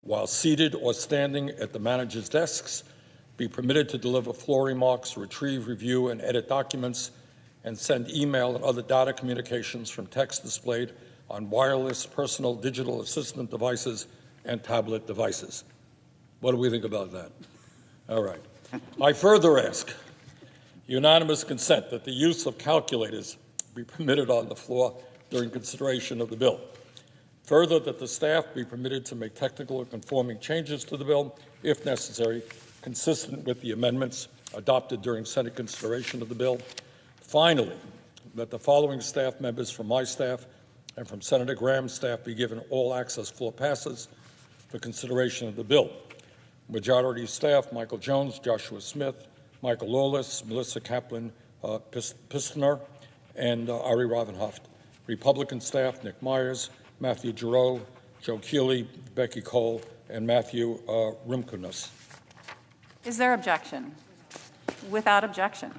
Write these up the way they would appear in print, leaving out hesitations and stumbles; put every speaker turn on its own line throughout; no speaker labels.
while seated or standing at the manager's desks, be permitted to deliver floor remarks, retrieve, review, and edit documents, and send email and other data communications from text displayed on wireless personal digital assistant devices and tablet devices. What do we think about that? All right. I further ask unanimous consent that the use of calculators be permitted on the floor during consideration of the bill. Further, that the staff be permitted to make technical or conforming changes to the bill, if necessary, consistent with the amendments adopted during Senate consideration of the bill. Finally, that the following staff members from my staff and from Senator Graham's staff be given all access floor passes for consideration of the bill. Majority staff, Michael Jones, Joshua Smith, Michael Lawless, Melissa Kaplan Pistner, and Ari Ravenhoft. Republican staff, Nick Myers, Matthew Giroux, Joe Keeley, Becky Cole, and Matthew Rimkunas.
Is there objection? Without objection.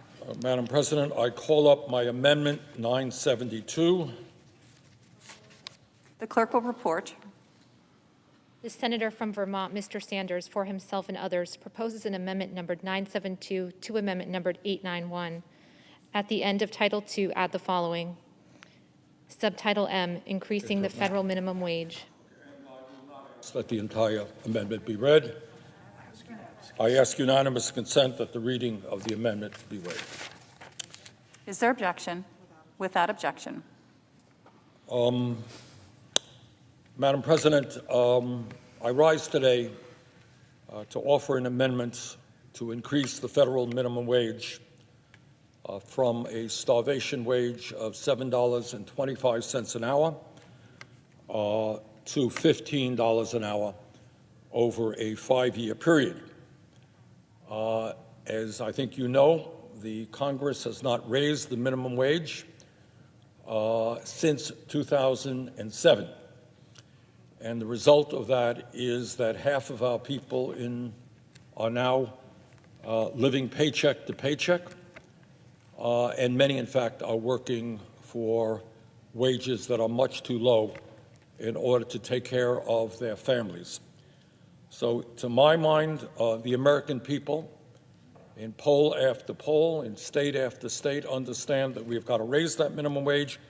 Madam President, I call up my amendment 972.
The clerk will report.
The senator from Vermont, Mr. Sanders, for himself and others, proposes an amendment numbered 972 to amendment numbered 891. At the end of Title II, add the following. Subtitle M, increasing the federal minimum wage.
Let the entire amendment be read. I ask unanimous consent that the reading of the amendment be waived.
Is there objection? Without objection.
Madam President, I rise today to offer an amendment to increase the federal minimum wage from a starvation wage of $7.25 an hour to $15 an hour over a 5-year period. As I think you know, the Congress has not raised the minimum wage since 2007. And the result of that is that half of our people are now living paycheck to paycheck, and many, in fact, are working for wages that are much too low in order to take care of their families. So, to my mind, the American people, in poll after poll, in state after state, understand that we've got to raise that minimum wage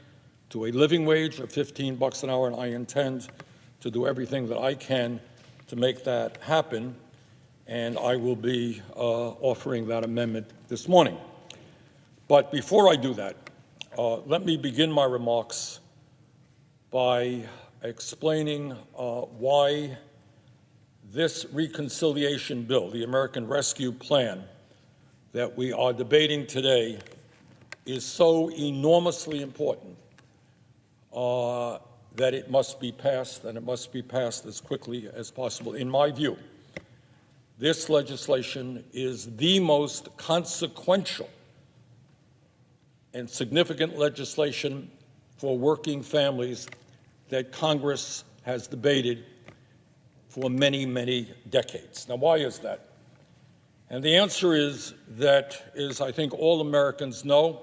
to a living wage of $15 an hour, and I intend to do everything that I can to make that happen, and I will be offering that amendment this morning. But before I do that, let me begin my remarks by explaining why this reconciliation bill, the American Rescue Plan, that we are debating today is so enormously important that it must be passed, and it must be passed as quickly as possible. In my view, this legislation is the most consequential and significant legislation for working families that Congress has debated for many, many decades. Now, why is that? And the answer is that, as I think all Americans know,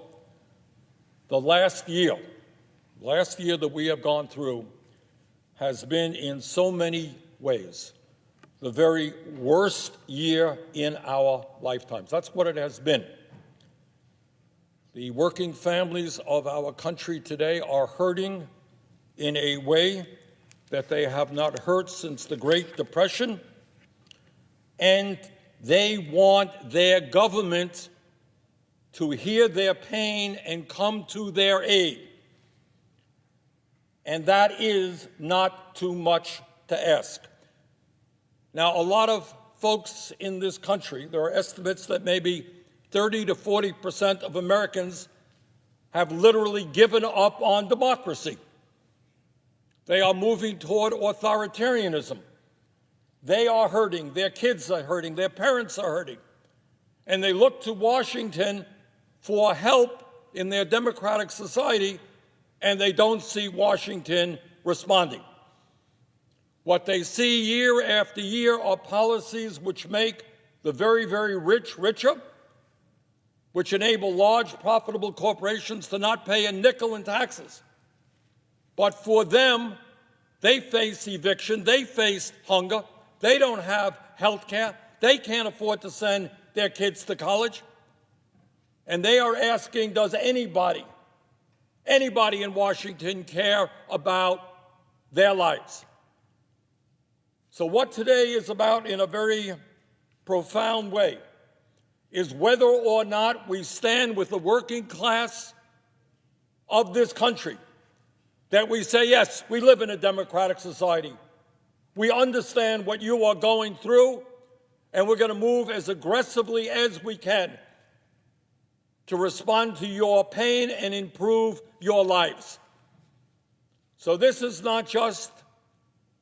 the last year that we have gone through has been in so many ways the very worst year in our lifetimes. That's what it has been. The working families of our country today are hurting in a way that they have not hurt since the Great Depression, and they want their government to hear their pain and come to their aid. And that is not too much to ask. Now, a lot of folks in this country, there are estimates that maybe 30 to 40% of Americans have literally given up on democracy. They are moving toward authoritarianism. They are hurting, their kids are hurting, their parents are hurting. And they look to Washington for help in their democratic society, and they don't see Washington responding. What they see year after year are policies which make the very, very rich richer, which enable large, profitable corporations to not pay a nickel in taxes. But for them, they face eviction, they face hunger, They don't have health care. They can't afford to send their kids to college. And they are asking, does anybody in Washington care about their lives? So what today is about in a very profound way is whether or not we stand with the working class of this country, that we say, yes, we live in a democratic society. We understand what you are going through, and we're going to move as aggressively as we can to respond to your pain and improve your lives. So this is not just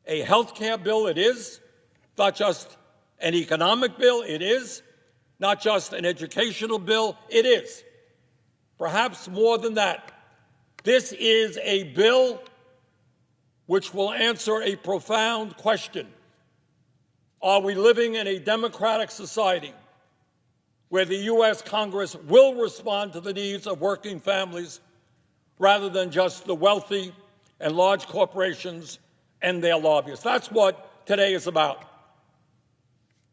a health care bill, it is. Not just an economic bill, it is. Not just an educational bill, it is. Perhaps more than that. This is a bill which will answer a profound question. Are we living in a democratic society where the U.S. Congress will respond to the needs of working families rather than just the wealthy and large corporations and their lobbyists? That's what today is about.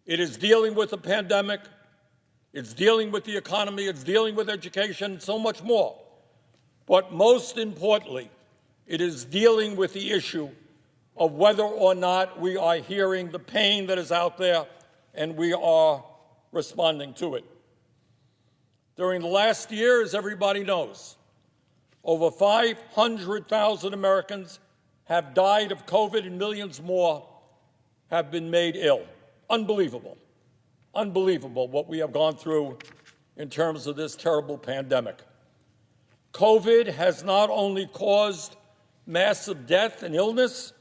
It is dealing with the pandemic. It's dealing with the economy. It's dealing with education, so much more. But most importantly, it is dealing with the issue of whether or not we are hearing the pain that is out there and we are responding to it. During the last year, as everybody knows, over 500,000 Americans have died of COVID and millions more have been made ill. Unbelievable. Unbelievable what we have gone through in terms of this terrible pandemic. COVID has not only caused massive death and illness,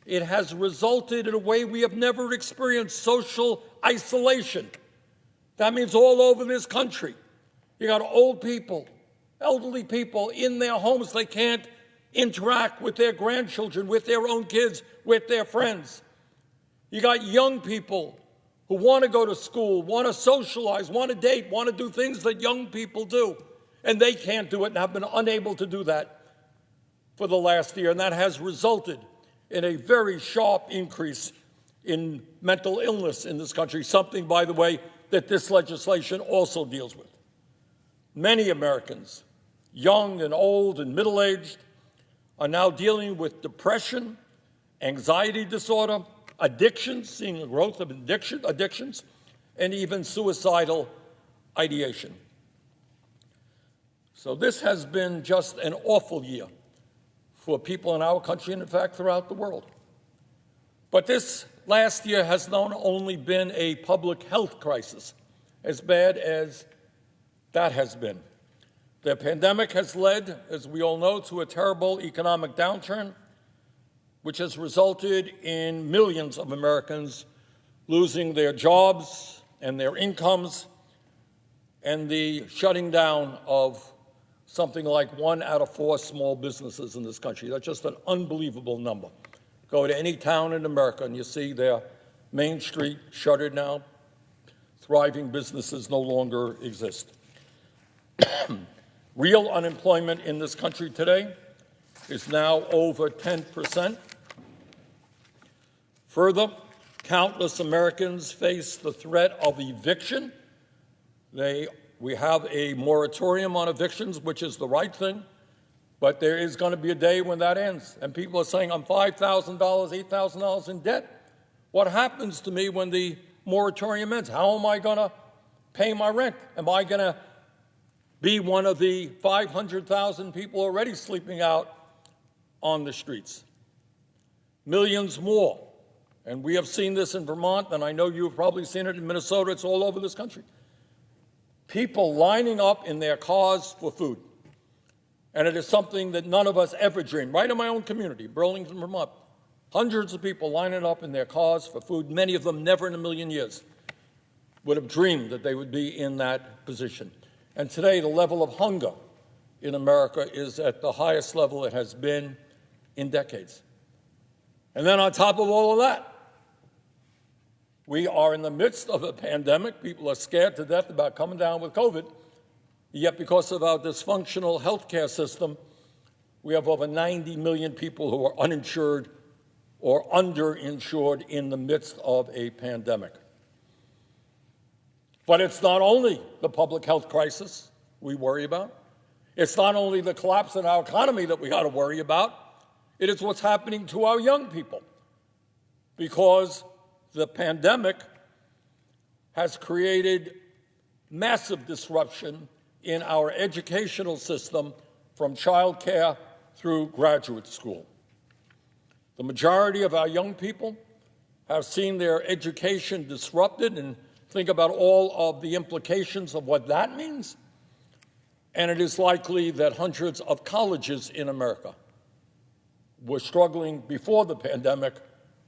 it has resulted in a way we have never experienced: social isolation. That means all over this country, you got old people, elderly people in their homes. They can't interact with their grandchildren, with their own kids, with their friends. You got young people who want to go to school, want to socialize, want to date, want to do things that young people do, and they can't do it and have been unable to do that for the last year. And that has resulted in a very sharp increase in mental illness in this country, something, by the way, that this legislation also deals with. Many Americans, young and old and middle-aged, are now dealing with depression, anxiety disorder, addictions, seeing the growth of addictions, and even suicidal ideation. So this has been just an awful year for people in our country and, in fact, throughout the world. But this last year has not only been a public health crisis, as bad as that has been. The pandemic has led, as we all know, to a terrible economic downturn, which has resulted in millions of Americans losing their jobs and their incomes, and the shutting down of something like 1 out of 4 small businesses in this country. That's just an unbelievable number. Go to any town in America and you see their main street shuttered now. Thriving businesses no longer exist. Real unemployment in this country today is now over 10%. Further, countless Americans face the threat of eviction. We have a moratorium on evictions, which is the right thing, but there is going to be a day when that ends. And people are saying, I'm $5,000, $8,000 in debt. What happens to me when the moratorium ends? How am I going to pay my rent? Am I going to be one of the 500,000 people already sleeping out on the streets? Millions more. And we have seen this in Vermont, and I know you've probably seen it in Minnesota. It's all over this country. People lining up in their cars for food. And it is something that none of us ever dreamed. Right in my own community, Burlington, Vermont, hundreds of people lining up in their cars for food. Many of them never in a million years would have dreamed that they would be in that position. And today, the level of hunger in America is at the highest level it has been in decades. And then on top of all of that, we are in the midst of a pandemic. People are scared to death about coming down with COVID. Yet because of our dysfunctional health care system, we have over 90 million people who are uninsured or underinsured in the midst of a pandemic. But it's not only the public health crisis we worry about. It's not only the collapse in our economy that we got to worry about. It is what's happening to our young people, because the pandemic has created massive disruption in our educational system from childcare through graduate school. The majority of our young people have seen their education disrupted, and think about all of the implications of what that means. And it is likely that hundreds of colleges in America were struggling before the pandemic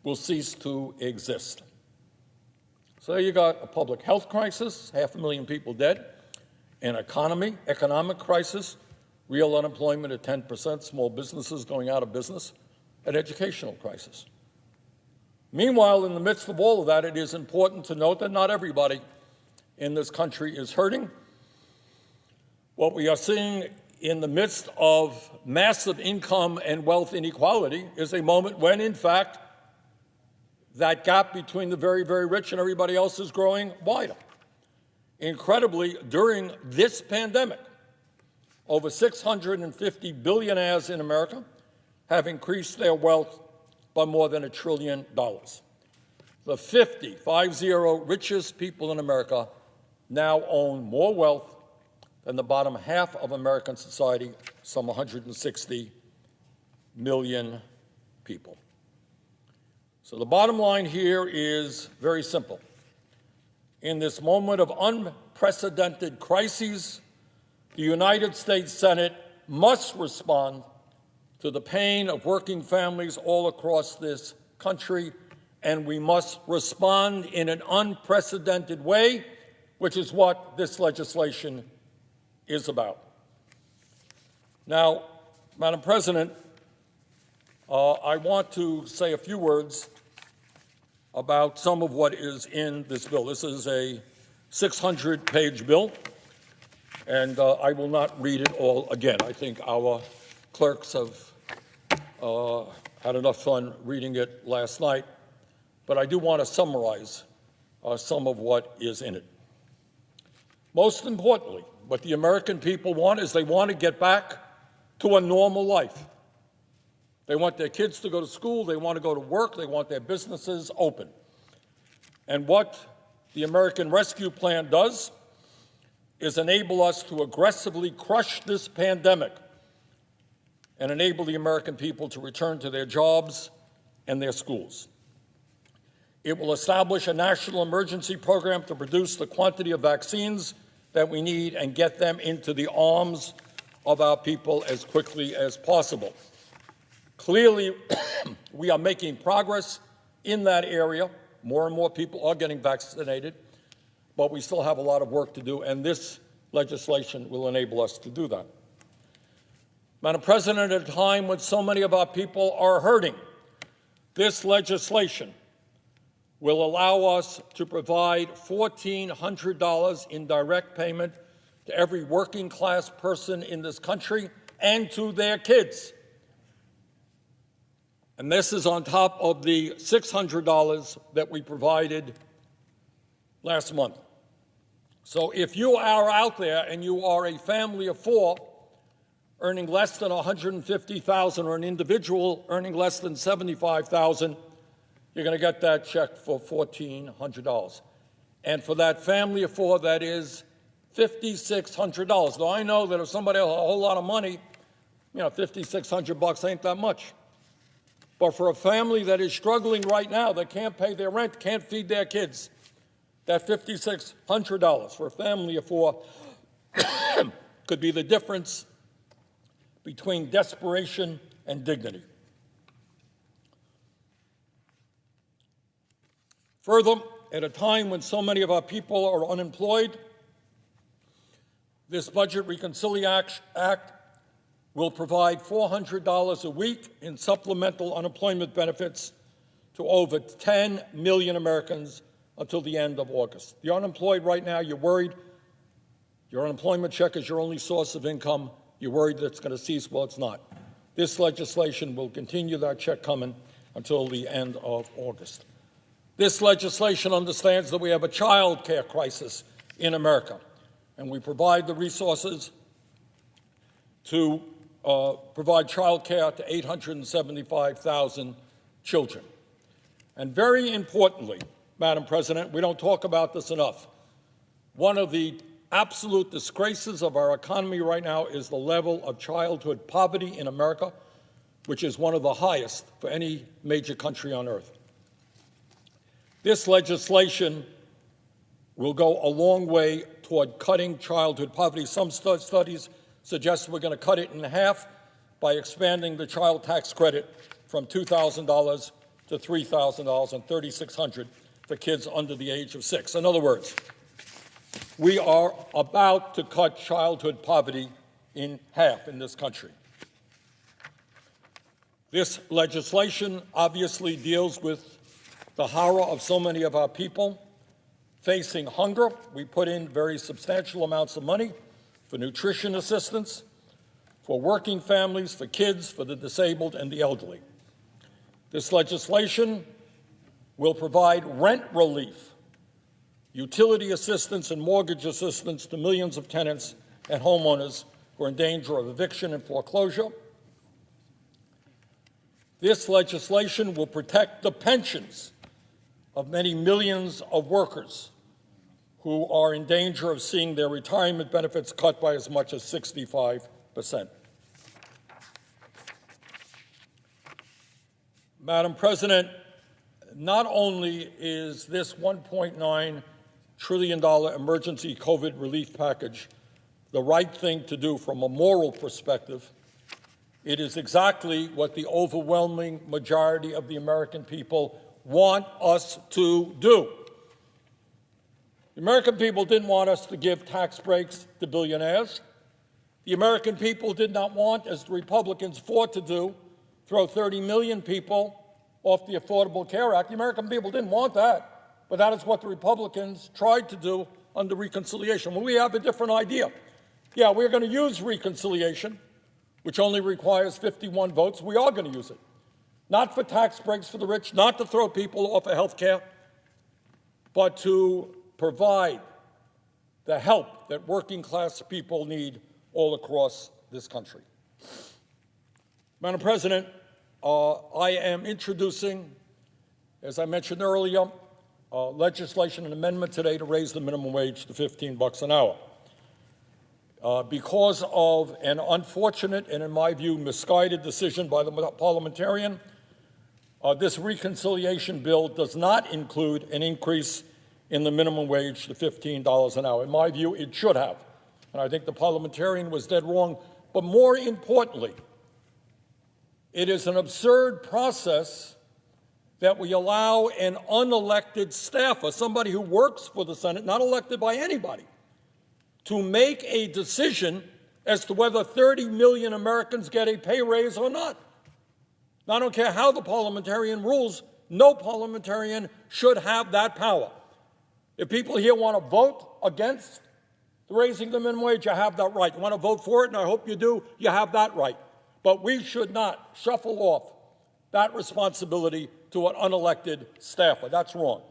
will cease to exist. So you got a public health crisis, 500,000 people dead, an economic crisis, real unemployment at 10%, small businesses going out of business, an educational crisis. Meanwhile, in the midst of all of that, it is important to note that not everybody in this country is hurting. What we are seeing in the midst of massive income and wealth inequality is a moment when, in fact, that gap between the very, very rich and everybody else is growing wider. Incredibly, during this pandemic, over 650 billionaires in America have increased their wealth by more than $1 trillion. The 50 richest people in America now own more wealth than the bottom half of American society, some 160 million people. So the bottom line here is very simple. In this moment of unprecedented crises, the United States Senate must respond to the pain of working families all across this country, and we must respond in an unprecedented way, which is what this legislation is about. Now, Madam President, I want to say a few words about some of what is in this bill. This is a 600-page bill, and I will not read it all again. I think our clerks have had enough fun reading it last night, but I do want to summarize some of what is in it. Most importantly, what the American people want is they want to get back to a normal life. They want their kids to go to school, they want to go to work, they want their businesses open. And what the American Rescue Plan does is enable us to aggressively crush this pandemic and enable the American people to return to their jobs and their schools. It will establish a national emergency program to produce the quantity of vaccines that we need and get them into the arms of our people as quickly as possible. Clearly, we are making progress in that area. More and more people are getting vaccinated, but we still have a lot of work to do, and this legislation will enable us to do that. Madam President, at a time when so many of our people are hurting, this legislation will allow us to provide $1,400 in direct payment to every working-class person in this country and to their kids. And this is on top of the $600 that we provided last month. So if you are out there and you are a family of four earning less than $150,000 or an individual earning less than $75,000, you're going to get that check for $1,400. And for that family of four, that is $5,600. Now, I know that if somebody has a whole lot of money, $5,600 ain't that much. But for a family that is struggling right now, that can't pay their rent, can't feed their kids, that $5,600 for a family of four could be the difference between desperation and dignity. Further, at a time when so many of our people are unemployed, this Budget Reconciliation Act will provide $400 a week in supplemental unemployment benefits to over 10 million Americans until the end of August. You're unemployed right now, you're worried. Your unemployment check is your only source of income. You're worried that it's going to cease. Well, it's not. This legislation will continue that check coming until the end of August. This legislation understands that we have a child care crisis in America, and we provide the resources to provide child care to 875,000 children. And very importantly, Madam President, we don't talk about this enough. One of the absolute disgraces of our economy right now is the level of childhood poverty in America, which is one of the highest for any major country on earth. This legislation will go a long way toward cutting childhood poverty. Some studies suggest we're going to cut it in half by expanding the child tax credit from $2,000 to $3,000 and $3,600 for kids under the age of 6. In other words, we are about to cut childhood poverty in half in this country. This legislation obviously deals with the horror of so many of our people facing hunger. We put in very substantial amounts of money for nutrition assistance, for working families, for kids, for the disabled and the elderly. This legislation will provide rent relief, utility assistance, and mortgage assistance to millions of tenants and homeowners who are in danger of eviction and foreclosure. This legislation will protect the pensions of many millions of workers who are in danger of seeing their retirement benefits cut by as much as 65%. Madam President, not only is this $1.9 trillion emergency COVID relief package the right thing to do from a moral perspective, it is exactly what the overwhelming majority of the American people want us to do. The American people didn't want us to give tax breaks to billionaires. The American people did not want, as the Republicans fought to do, throw 30 million people off the Affordable Care Act. The American people didn't want that, but that is what the Republicans tried to do under reconciliation. Well, we have a different idea. Yeah, we're going to use reconciliation, which only requires 51 votes. We are going to use it. Not for tax breaks for the rich, not to throw people off of health care, but to provide the help that working class people need all across this country. Madam President, I am introducing, as I mentioned earlier, legislation and amendment today to raise the minimum wage to $15 an hour. Because of an unfortunate and, in my view, misguided decision by the parliamentarian, this reconciliation bill does not include an increase in the minimum wage to $15 an hour. In my view, it should have. And I think the parliamentarian was dead wrong. But more importantly, it is an absurd process that we allow an unelected staffer, somebody who works for the Senate, not elected by anybody, to make a decision as to whether 30 million Americans get a pay raise or not. Now, I don't care how the parliamentarian rules, no parliamentarian should have that power. If people here want to vote against raising the minimum wage, you have that right. You want to vote for it, and I hope you do, you have that right. But we should not shuffle off that responsibility to an unelected staffer. That's wrong.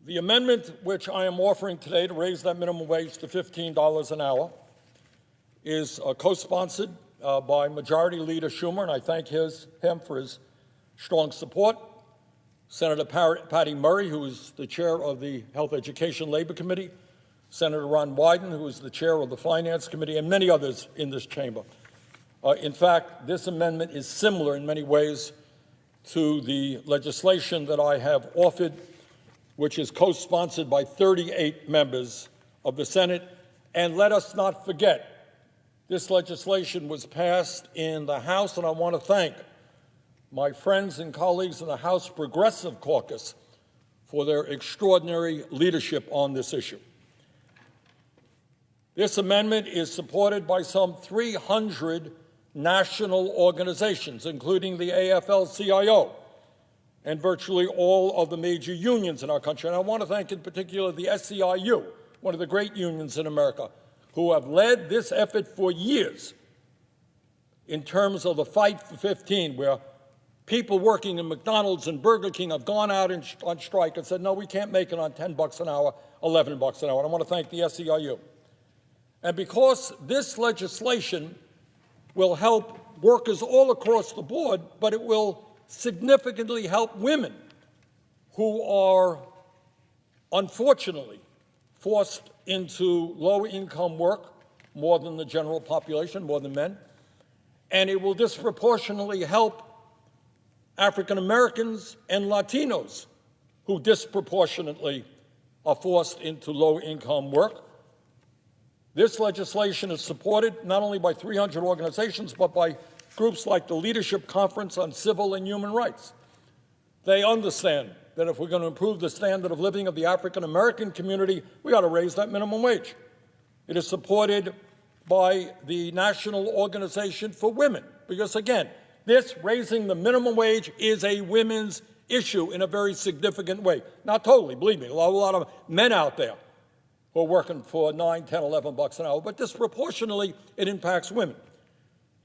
The amendment which I am offering today to raise that minimum wage to $15 an hour is co-sponsored by Majority Leader Schumer, and I thank him for his strong support. Senator Patty Murray, who is the chair of the Health, Education, Labor Committee, Senator Ron Wyden, who is the chair of the Finance Committee, and many others in this chamber. In fact, this amendment is similar in many ways to the legislation that I have offered, which is co-sponsored by 38 members of the Senate. And let us not forget, this legislation was passed in the House, and I want to thank my friends and colleagues in the House Progressive Caucus for their extraordinary leadership on this issue. This amendment is supported by some 300 national organizations, including the AFL-CIO and virtually all of the major unions in our country. And I want to thank in particular the SEIU, one of the great unions in America, who have led this effort for years in terms of the fight for 15, where people working in McDonald's and Burger King have gone out on strike and said, no, we can't make it on $10 an hour, $11 an hour. And I want to thank the SEIU. And because this legislation will help workers all across the board, but it will significantly help women who are unfortunately forced into low-income work more than the general population, more than men, and it will disproportionately help African Americans and Latinos who disproportionately are forced into low-income work. This legislation is supported not only by 300 organizations, but by groups like the Leadership Conference on Civil and Human Rights. They understand that if we're going to improve the standard of living of the African American community, we ought to raise that minimum wage. It is supported by the National Organization for Women, because again, this raising the minimum wage is a women's issue in a very significant way. Not totally, believe me, a lot of men out there who are working for $9, $10, $11 an hour, but disproportionately it impacts women.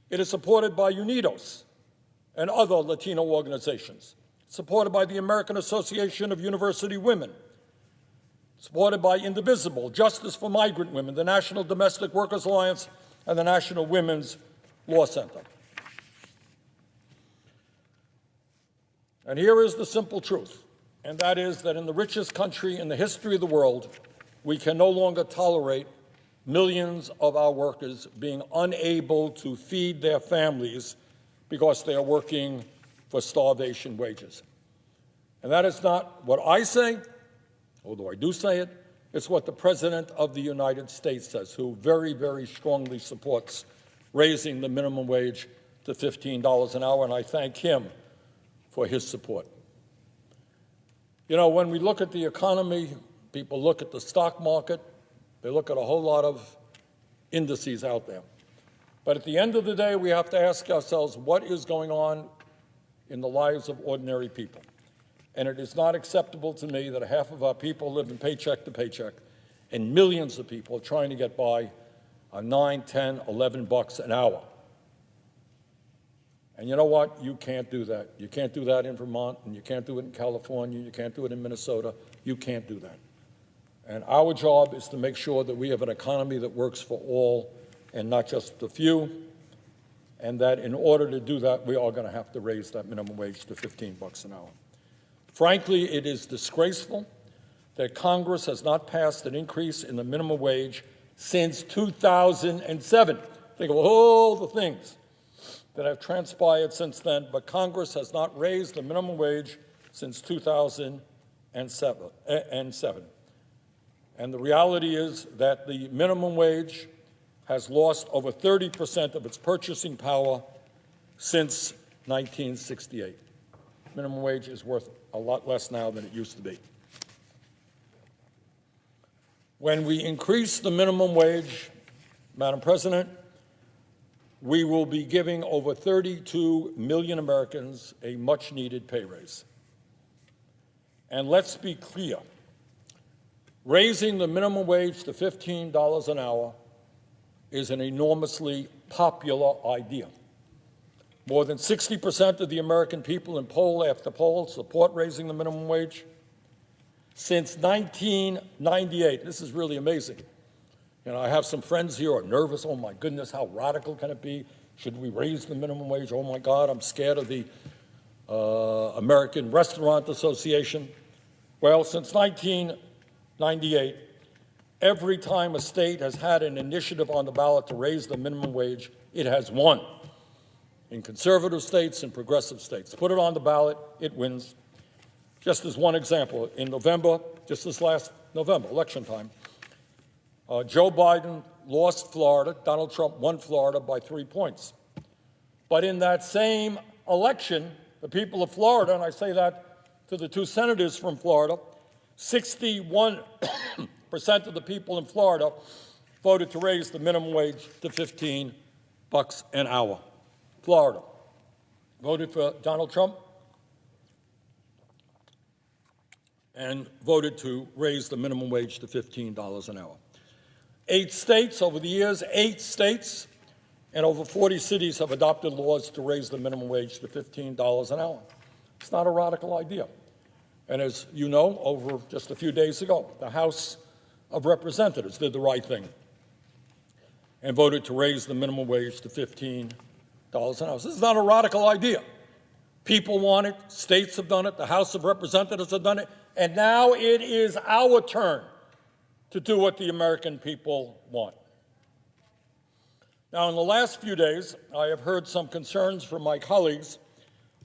It is supported by UNIDOS and other Latino organizations, supported by the American Association of University Women, supported by Indivisible, Justice for Migrant Women, the National Domestic Workers Alliance, and the National Women's Law Center. And here is the simple truth, and that is that in the richest country in the history of the world, we can no longer tolerate millions of our workers being unable to feed their families because they are working for starvation wages. And that is not what I say, although I do say it. It's what the President of the United States says, who very, very strongly supports raising the minimum wage to $15 an hour, and I thank him for his support. You know, when we look at the economy, people look at the stock market, they look at a whole lot of indices out there. But at the end of the day, we have to ask ourselves, what is going on in the lives of ordinary people? And it is not acceptable to me that half of our people live in paycheck to paycheck, and millions of people are trying to get by on $9, $10, $11 an hour. And you know what? You can't do that. You can't do that in Vermont, and you can't do it in California, you can't do it in Minnesota. You can't do that. And our job is to make sure that we have an economy that works for all and not just the few, and that in order to do that, we are going to have to raise that minimum wage to $15 an hour. Frankly, it is disgraceful that Congress has not passed an increase in the minimum wage since 2007. Think of all the things that have transpired since then, but Congress has not raised the minimum wage since 2007. And the reality is that the minimum wage has lost over 30% of its purchasing power since 1968. Minimum wage is worth a lot less now than it used to be. When we increase the minimum wage, Madam President, we will be giving over 32 million Americans a much-needed pay raise. And let's be clear, raising the minimum wage to $15 an hour is an enormously popular idea. More than 60% of the American people in poll after poll support raising the minimum wage. Since 1998, this is really amazing. You know, I have some friends here who are nervous. Oh my goodness, how radical can it be? Should we raise the minimum wage? Oh my God, I'm scared of the American Restaurant Association. Well, since 1998, every time a state has had an initiative on the ballot to raise the minimum wage, it has won. In conservative states and progressive states. Put it on the ballot, it wins. Just as one example, in November, just this last November, election time, Joe Biden lost Florida, Donald Trump won Florida by 3 points. But in that same election, the people of Florida, and I say that to the two senators from Florida, 61% of the people in Florida voted to raise the minimum wage to $15 an hour. Florida voted for Donald Trump and voted to raise the minimum wage to $15 an hour. 8 states over the years, 8 states and over 40 cities have adopted laws to raise the minimum wage to $15 an hour. It's not a radical idea. And as you know, over just a few days ago, the House of Representatives did the right thing and voted to raise the minimum wage to $15 an hour. This is not a radical idea. People want it, states have done it, the House of Representatives have done it, and now it is our turn to do what the American people want. Now, in the last few days, I have heard some concerns from my colleagues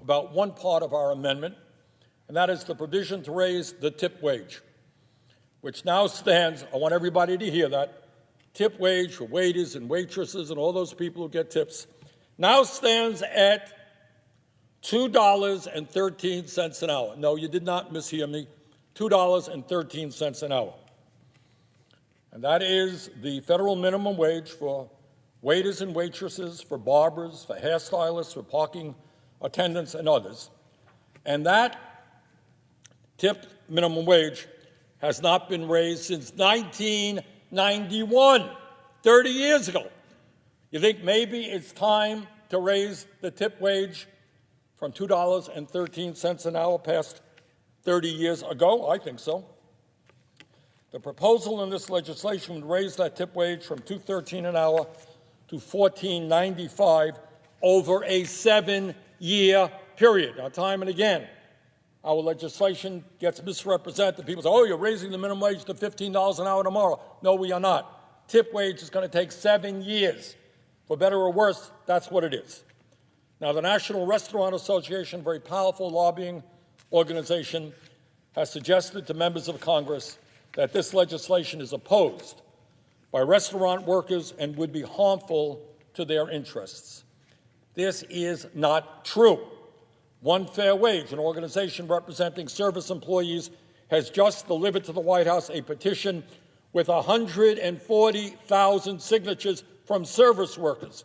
about one part of our amendment, and that is the provision to raise the tip wage, which now stands, I want everybody to hear that, tip wage for waiters and waitresses and all those people who get tips, now stands at $2.13 an hour. No, you did not mishear me, $2.13 an hour. And that is the federal minimum wage for waiters and waitresses, for barbers, for hairstylists, for parking attendants, and others. And that tip minimum wage has not been raised since 1991, 30 years ago. You think maybe it's time to raise the tip wage from $2.13 an hour past 30 years ago? I think so. The proposal in this legislation would raise that tip wage from $2.13 an hour to $14.95 over a 7-year period. Now, time and again, our legislation gets misrepresented. People say, oh, you're raising the minimum wage to $15 an hour tomorrow. No, we are not. Tip wage is going to take 7 years. For better or worse, that's what it is. Now, the National Restaurant Association, a very powerful lobbying organization, has suggested to members of Congress that this legislation is opposed by restaurant workers and would be harmful to their interests. This is not true. One Fair Wage, an organization representing service employees, has just delivered to the White House a petition with 140,000 signatures from service workers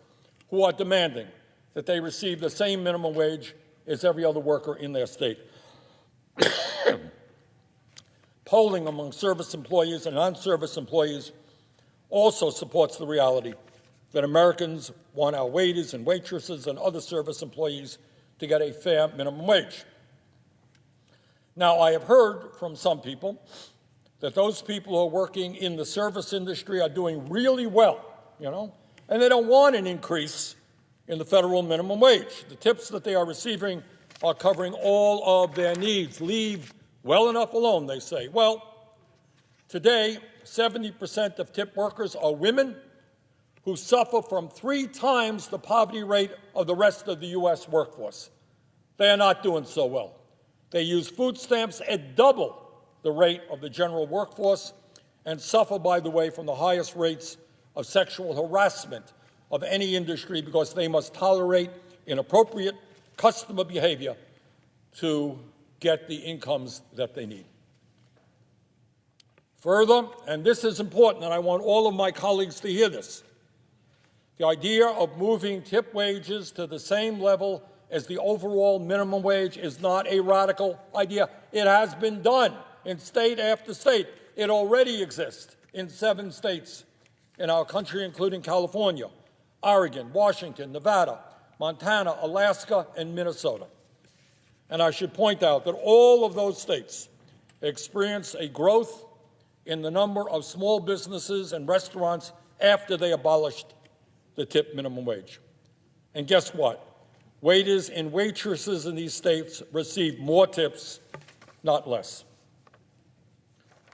who are demanding that they receive the same minimum wage as every other worker in their state. Polling among service employees and non-service employees also supports the reality that Americans want our waiters and waitresses and other service employees to get a fair minimum wage. Now, I have heard from some people that those people who are working in the service industry are doing really well, and they don't want an increase in the federal minimum wage. The tips that they are receiving are covering all of their needs. Leave well enough alone, they say. Well, today, 70% of tip workers are women who suffer from 3 times the poverty rate of the rest of the U.S. workforce. They are not doing so well. They use food stamps at double the rate of the general workforce and suffer, by the way, from the highest rates of sexual harassment of any industry because they must tolerate inappropriate customer behavior to get the incomes that they need. Further, and this is important, and I want all of my colleagues to hear this, the idea of moving tip wages to the same level as the overall minimum wage is not a radical idea. It has been done in state after state. It already exists in 7 states in our country, including California, Oregon, Washington, Nevada, Montana, Alaska, and Minnesota. And I should point out that all of those states experienced a growth in the number of small businesses and restaurants after they abolished the tip minimum wage. And guess what? Waiters and waitresses in these states receive more tips, not less.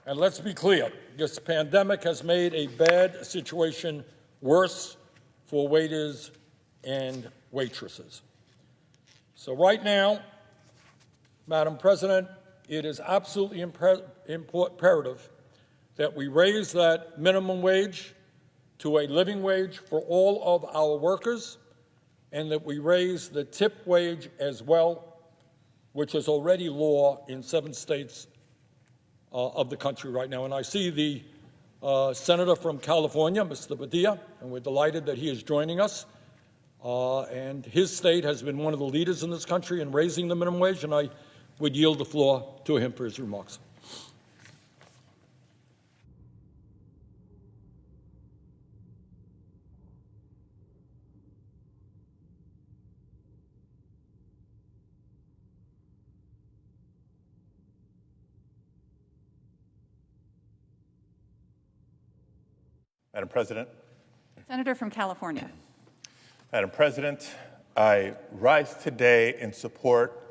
And let's be clear, this pandemic has made a bad situation worse for waiters and waitresses. So right now, Madam President, it is absolutely imperative that we raise that minimum wage to a living wage for all of our workers, and that we raise the tip wage as well, which is already law in 7 states of the country right now. And I see the Senator from California, Mr. Padilla, and we're delighted that he is joining us. And his state has been one of the leaders in this country in raising the minimum wage, and I would yield the floor to him for his remarks.
Madam President,
Senator from California.
Madam President, I rise today in support